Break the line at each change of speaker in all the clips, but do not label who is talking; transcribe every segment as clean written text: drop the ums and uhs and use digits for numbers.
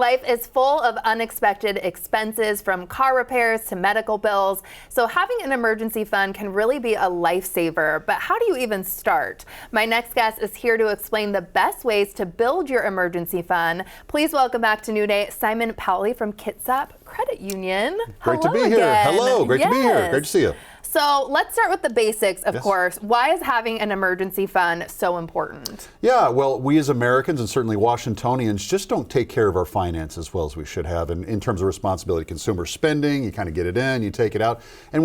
Life is full of unexpected expenses, from car repairs to medical bills. So having an emergency fund can really be a lifesaver. But how do you even start? My next guest is here to explain the best ways to build your emergency fund. Please welcome back to New Day, Simon Powley from Kitsap Credit Union.
Great to be here. Hello, great to be here. Great to see you.
So let's start with the basics, of course. Why is having an emergency fund so important?
Yeah, well, we as Americans and certainly Washingtonians just don't take care of our finances as well as we should have. And in terms of responsibility, consumer spending, you kind of get it in, you take it out. And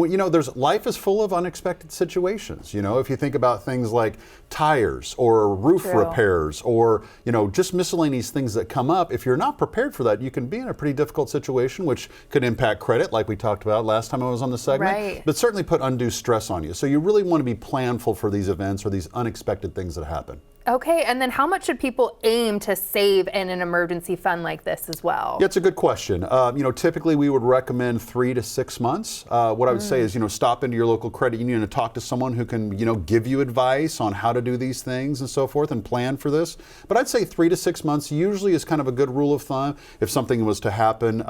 life is full of unexpected situations. If you think about things like tires or roof repairs or, just miscellaneous things that come up, if you're not prepared for that, you can be in a pretty difficult situation, which could impact credit, like we talked about last time I was on the segment, but certainly put undue stress on you. So you really want to be planful for these events or these unexpected things that happen.
Okay, and then how much should people aim to save in an emergency fund like this as well?
Yeah, it's a good question. Typically we would recommend 3 to 6 months. What I would say is, stop into your local credit union and talk to someone who can, give you advice on how to do these things and so forth and plan for this. But I'd say 3 to 6 months usually is kind of a good rule of thumb. If something was to happen,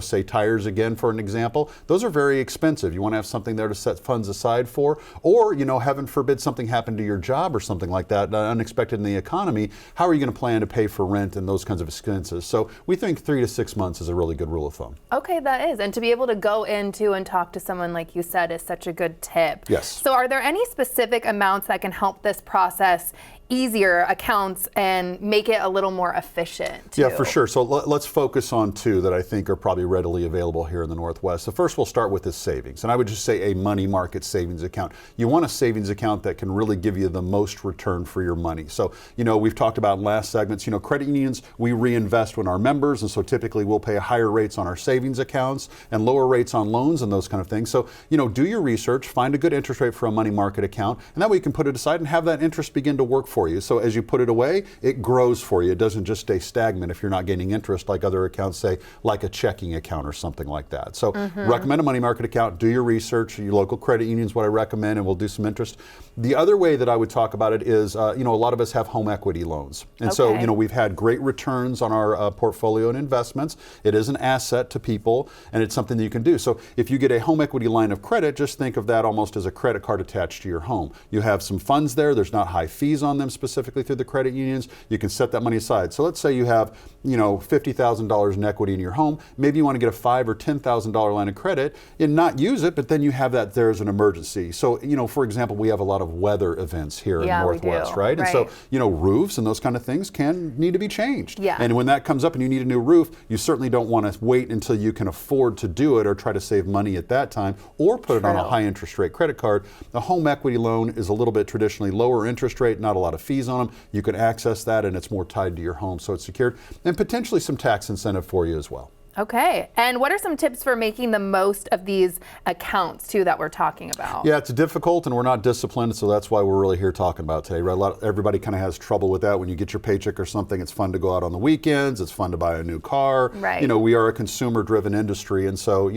say tires again, for an example, those are very expensive. You want to have something there to set funds aside for, or, heaven forbid something happened to your job or something like that, unexpected in the economy, how are you going to plan to pay for rent and those kinds of expenses? So we think 3 to 6 months is a really good rule of thumb.
Okay, that is. And to be able to go into and talk to someone, like you said, is such a good tip.
Yes.
So are there any specific amounts that can help this process easier accounts and make it a little more efficient too?
Yeah, for sure. So let's focus on two that I think are probably readily available here in the Northwest. The first we'll start with is savings. And I would just say a money market savings account. You want a savings account that can really give you the most return for your money. So, we've talked about in last segments, credit unions, we reinvest when our members, and so typically we'll pay higher rates on our savings accounts and lower rates on loans and those kind of things. So, do your research, find a good interest rate for a money market account, and that way you can put it aside and have that interest begin to work for you. So as you put it away, it grows for you. It doesn't just stay stagnant if you're not gaining interest like other accounts, say like a checking account or something like that. So recommend a money market account, do your research, your local credit union is what I recommend, and we'll do some interest. The other way that I would talk about it is, a lot of us have home equity loans. And so, we've had great returns on our portfolio and investments. It is an asset to people, and it's something that you can do. So if you get a home equity line of credit, just think of that almost as a credit card attached to your home. You have some funds there. There's not high fees on them specifically through the credit unions. You can set that money aside. So let's say you have, $50,000 in equity in your home. Maybe you want to get a $5,000 or $10,000 line of credit and not use it, but then you have that there as an emergency. So, for example, we have a lot of weather events here in the Northwest, right? And so, roofs and those kind of things can need to be changed.
Yeah.
And when that comes up and you need a new roof, you certainly don't want to wait until you can afford to do it or try to save money at that time or put it on a high interest rate credit card. A home equity loan is a little bit traditionally lower interest rate, not a lot of fees on them. You can access that and it's more tied to your home, so it's secured, and potentially some tax incentive for you as well.
Okay, and what are some tips for making the most of these accounts too that we're talking about?
Yeah, it's difficult and we're not disciplined, so that's why we're really here talking about today. Everybody kind of has trouble with that. When you get your paycheck or something, it's fun to go out on the weekends, it's fun to buy a new car.
Right.
We are a consumer-driven industry, and so,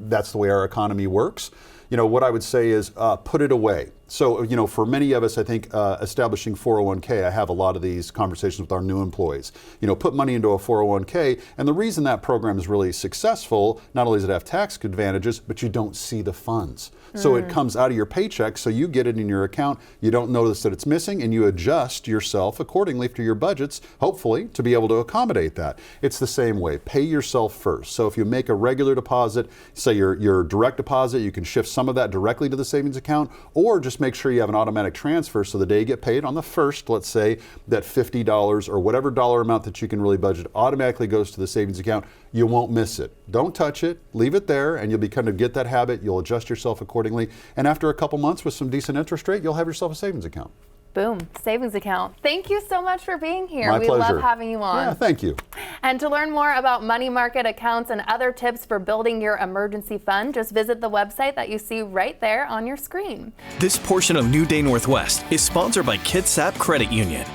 that's the way our economy works. What I would say is put it away. So, for many of us, I think establishing 401k, I have a lot of these conversations with our new employees. Put money into a 401k, and the reason that program is really successful, not only does it have tax advantages, but you don't see the funds. So it comes out of your paycheck, so you get it in your account, you don't notice that it's missing, and you adjust yourself accordingly to your budgets, hopefully, to be able to accommodate that. It's the same way. Pay yourself first. So if you make a regular deposit, say your direct deposit, you can shift some of that directly to the savings account, or just make sure you have an automatic transfer so the day you get paid on the first, let's say that $50 or whatever dollar amount that you can really budget automatically goes to the savings account. You won't miss it. Don't touch it, leave it there, and you'll kind of get that habit. You'll adjust yourself accordingly. And after a couple months with some decent interest rate, you'll have yourself a savings account.
Boom, savings account. Thank you so much for being here.
My pleasure.
Love having you on.
Yeah, thank you.
And to learn more about money market accounts and other tips for building your emergency fund, just visit the website that you see right there on your screen.
This portion of New Day Northwest is sponsored by Kitsap Credit Union.